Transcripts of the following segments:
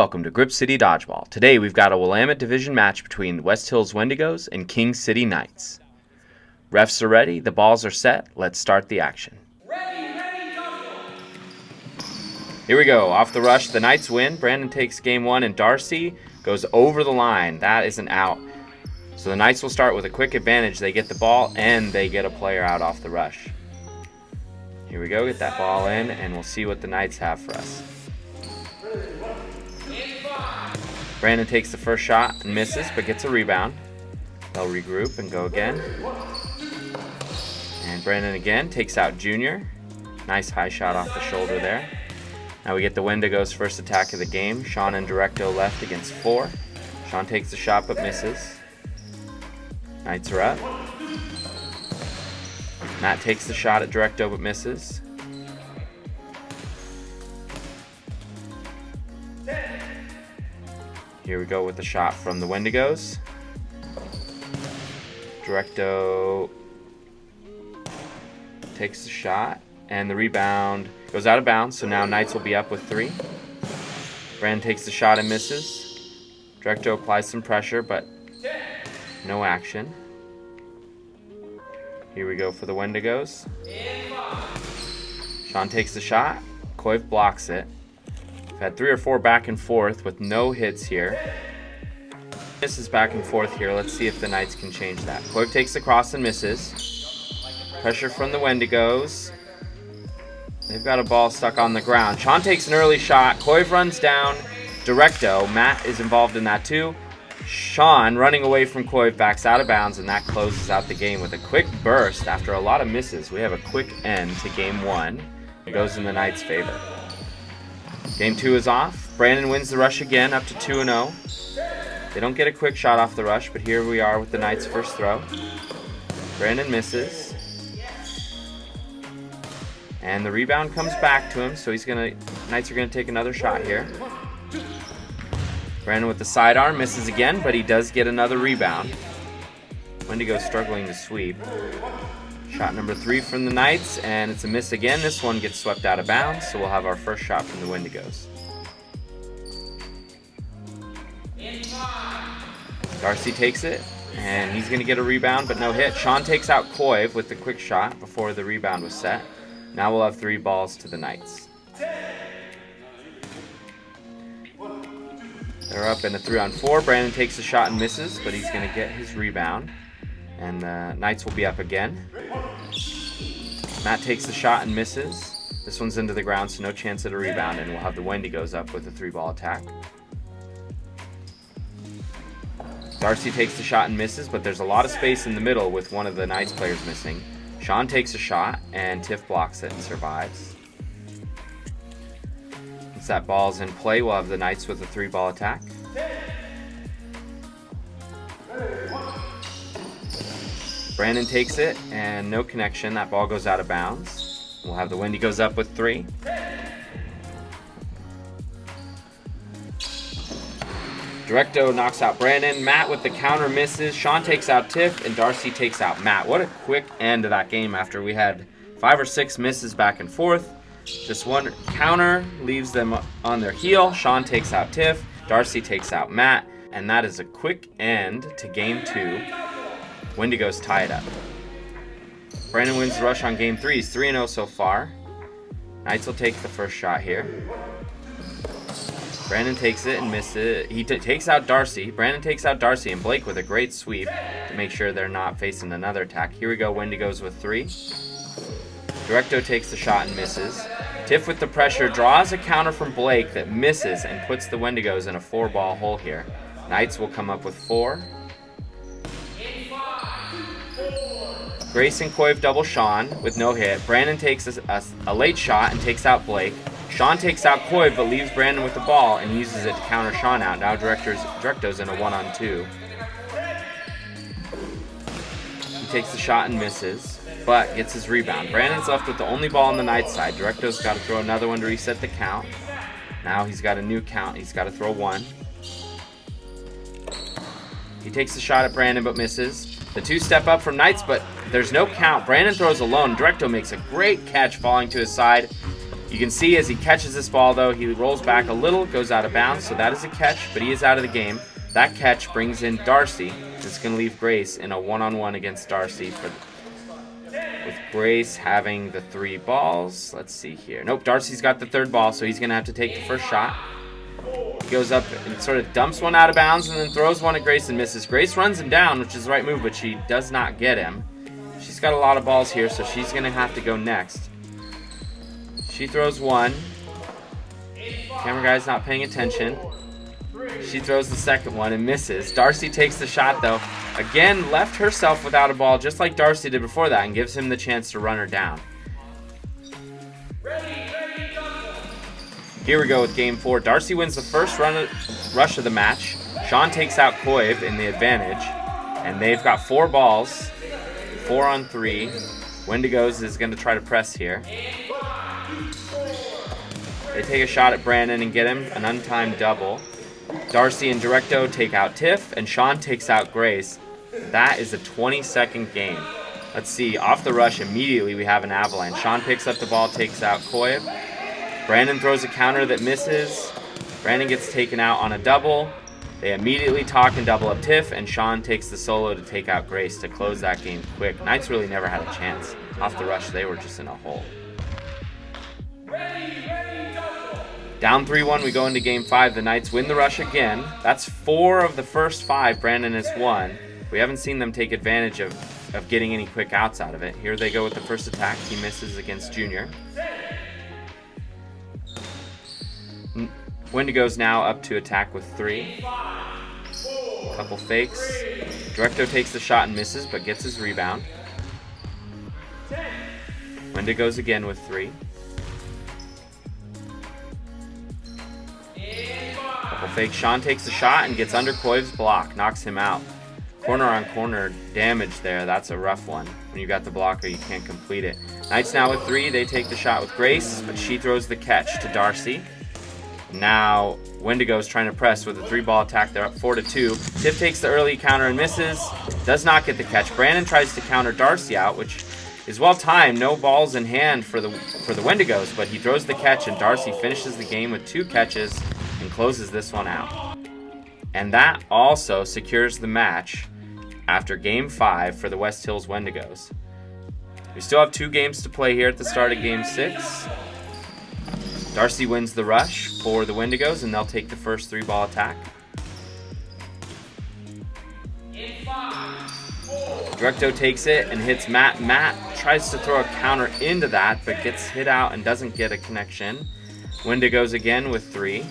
welcome to Grip City Dodgeball. Today we've got a Willamette Division match between West Hills Wendigos and King City Knights. Refs are ready, the balls are set, let's start the action. Ready, go! Here we go, off the rush, the Knights win. Brandon takes game one and Darcy goes over the line. That is an out. So the Knights will start with a quick advantage. They get the ball and they get a player out off the rush. Here we go, get that ball in and we'll see what the Knights have for us. Brandon takes the first shot and misses, but gets a rebound. They'll regroup and go again. And Brandon again takes out Junior. Nice high shot off the shoulder there. Now we get the Wendigos' first attack of the game. Shawn and Directo left against 4. Shawn takes the shot but misses. Knights are up. Matt takes the shot at Directo but misses. Here we go with the shot from the Wendigos. Directo takes the shot, and the rebound goes out of bounds, so now Knights will be up with 3. Brandon takes the shot and misses. Directo applies some pressure, but no action. Here we go for the Wendigos. Shawn takes the shot. Koiv blocks it. We've had 3 or 4 back and forth with no hits here. This is back and forth here. Let's see if the Knights can change that. Koiv takes the cross and misses. Pressure from the Wendigos. They've got a ball stuck on the ground. Shawn takes an early shot. Koiv runs down Directo. Matt is involved in that too. Shawn, running away from Koiv, backs out of bounds, and that closes out the game with a quick burst after a lot of misses. We have a quick end to game 1. It goes in the Knights' favor. Game 2 is off. Brandon wins the rush again, up to 2-0. They don't get a quick shot off the rush, but here we are with the Knights' first throw. Brandon misses. And the rebound comes back to him, so Knights are gonna take another shot here. Brandon with the sidearm misses again, but he does get another rebound. Wendigo struggling to sweep. Shot number 3 from the Knights, and it's a miss again. This one gets swept out of bounds, so we'll have our first shot from the Wendigos. Darcy takes it, and he's going to get a rebound, but no hit. Shawn takes out Koiv with the quick shot before the rebound was set. Now we'll have 3 balls to the Knights. They're up in a 3-on-4. Brandon takes a shot and misses, but he's going to get his rebound. And the Knights will be up again. Matt takes the shot and misses. This one's into the ground, so no chance at a rebound, and we'll have the Wendigos up with a 3-ball attack. Darcy takes the shot and misses, but there's a lot of space in the middle with one of the Knights players missing. Shawn takes a shot, and Tiff blocks it and survives. Once that ball's in play, we'll have the Knights with a 3-ball attack. Brandon takes it, and no connection. That ball goes out of bounds. We'll have the Wendigos up with 3. Directo knocks out Brandon. Matt with the counter misses. Shawn takes out Tiff, and Darcy takes out Matt. What a quick end to that game after we had 5 or 6 misses back and forth. Just one counter leaves them on their heel. Shawn takes out Tiff. Darcy takes out Matt. And that is a quick end to game 2. Wendigos tie it up. Brandon wins the rush on game 3. He's 3-0 so far. Knights will take the first shot here. Brandon takes it and misses. He takes out Darcy. Brandon takes out Darcy and Blake with a great sweep to make sure they're not facing another attack. Here we go, Wendigos with 3. Directo takes the shot and misses. Tiff with the pressure draws a counter from Blake that misses and puts the Wendigos in a 4-ball hole here. Knights will come up with 4. Grace and Koiv double Shawn with no hit. Brandon takes a late shot and takes out Blake. Shawn takes out Koiv but leaves Brandon with the ball and uses it to counter Shawn out. Now Directo's in a 1-on-2. He takes the shot and misses, but gets his rebound. Brandon's left with the only ball on the Knights side. Directo's got to throw another one to reset the count. Now he's got a new count. He's got to throw 1. He takes the shot at Brandon but misses. The 2 step up from Knights, but there's no count. Brandon throws alone. Directo makes a great catch falling to his side. You can see as he catches this ball, though, he rolls back a little, goes out of bounds, so that is a catch, but he is out of the game. That catch brings in Darcy. It's going to leave Grace in a one-on-one against Darcy with Grace having the 3 balls. Let's see here. Nope, Darcy's got the 3rd ball, so he's going to have to take the first shot. He goes up and sort of dumps one out of bounds and then throws one at Grace and misses. Grace runs him down, which is the right move, but she does not get him. She's got a lot of balls here, so she's going to have to go next. She throws one. Camera guy's not paying attention. She throws the second one and misses. Darcy takes the shot, though. Again, left herself without a ball, just like Darcy did before that, and gives him the chance to run her down. Here we go with game 4. Darcy wins the first rush of the match. Shawn takes out Koiv in the advantage, and they've got 4 balls, 4 on 3. Wendigos is going to try to press here. They take a shot at Brandon and get him an untimed double. Darcy and Directo take out Tiff, and Shawn takes out Grace. That is a 20-second game. Let's see, off the rush, immediately we have an avalanche. Shawn picks up the ball, takes out Koiv. Brandon throws a counter that misses. Brandon gets taken out on a double. They immediately talk and double up Tiff, and Shawn takes the solo to take out Grace to close that game quick. Knights really never had a chance. Off the rush, they were just in a hole. Down 3-1, we go into game 5. The Knights win the rush again. That's 4 of the first 5 Brandon has won. We haven't seen them take advantage of getting any quick outs out of it. Here they go with the first attack. He misses against Junior. Wendigos now up to attack with 3. Couple fakes. Directo takes the shot and misses, but gets his rebound. Wendigos again with 3. Couple fakes. Shawn takes the shot and gets under Koiv's block, knocks him out. Corner on corner damage there. That's a rough one. When you got the blocker, you can't complete it. Knights now with 3. They take the shot with Grace, but she throws the catch to Darcy. Now Wendigo's trying to press with a 3-ball attack. They're up 4-2. Tiff takes the early counter and misses. Does not get the catch. Brandon tries to counter Darcy out, which is well timed. No balls in hand for the Wendigos, but he throws the catch and Darcy finishes the game with 2 catches and closes this one out. And that also secures the match after game 5 for the West Hills Wendigos. We still have 2 games to play here at the start of game 6. Darcy wins the rush for the Wendigos, and they'll take the first 3-ball attack. Directo takes it and hits Matt. Matt tries to throw a counter into that, but gets hit out and doesn't get a connection. Wendigos again with 3.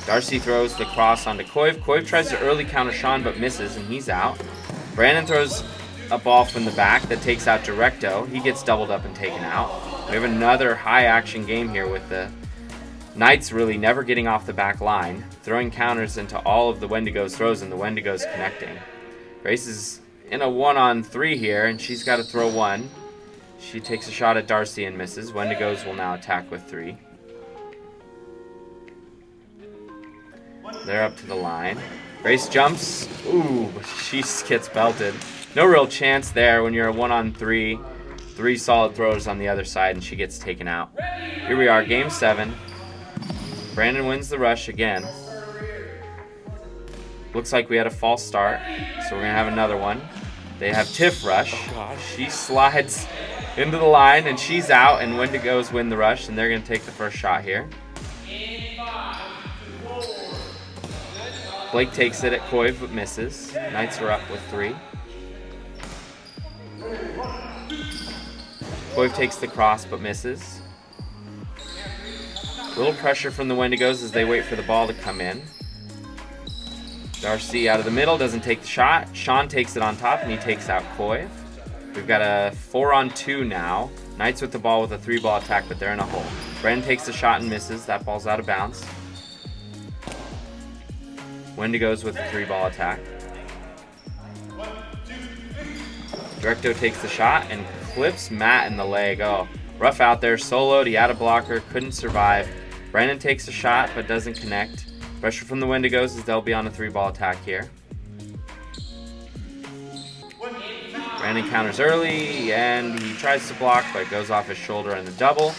Darcy throws the cross onto Koiv. Koiv tries to early counter Shawn, but misses, and he's out. Brandon throws a ball from the back that takes out Directo. He gets doubled up and taken out. We have another high-action game here with the Knights really never getting off the back line, throwing counters into all of the Wendigos' throws, and the Wendigos connecting. Grace is in a 1-on-3 here, and she's got to throw 1. She takes a shot at Darcy and misses. Wendigos will now attack with 3. They're up to the line. Grace jumps. Ooh, she gets belted. No real chance there when you're a 1-on-3. 3 solid throws on the other side, and she gets taken out. Here we are, game 7. Brandon wins the rush again. Looks like we had a false start, so we're going to have another one. They have Tiff rush. She slides into the line, and she's out, and Wendigos win the rush, and they're going to take the first shot here. Blake takes it at Koiv, but misses. Knights are up with 3. Koiv takes the cross, but misses. Little pressure from the Wendigos as they wait for the ball to come in. Darcy out of the middle, doesn't take the shot. Shawn takes it on top, and he takes out Koiv. We've got a 4-on-2 now. Knights with the ball with a 3-ball attack, but they're in a hole. Brandon takes the shot and misses. That ball's out of bounds. Wendigos with a 3-ball attack. Directo takes the shot and clips Matt in the leg. Oh, rough out there. Soloed. He had a blocker. Couldn't survive. Brandon takes a shot but doesn't connect. Pressure from the Wendigos as they'll be on a 3-ball attack here. Brandon counters early and he tries to block but goes off his shoulder in the double.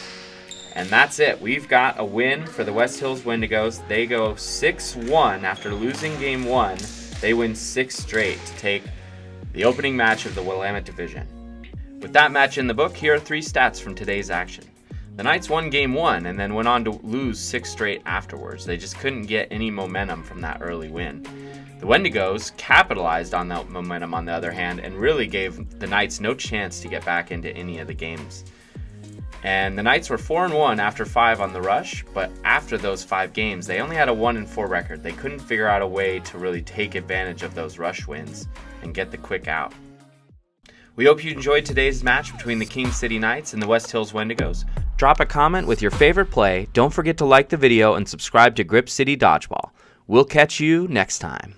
And that's it. We've got a win for the West Hills Wendigos. They go 6-1 after losing game 1. They win 6 straight to take the opening match of the Willamette Division. With that match in the book, here are 3 stats from today's action. The Knights won game 1 and then went on to lose 6 straight afterwards. They just couldn't get any momentum from that early win. The Wendigos capitalized on that momentum on the other hand and really gave the Knights no chance to get back into any of the games. And the Knights were 4-1 after 5 on the rush, but after those 5 games, they only had a 1-4 record. They couldn't figure out a way to really take advantage of those rush wins and get the quick out. We hope you enjoyed today's match between the King City Knights and the West Hills Wendigos. Drop a comment with your favorite play. Don't forget to like the video and subscribe to Grip City Dodgeball. We'll catch you next time.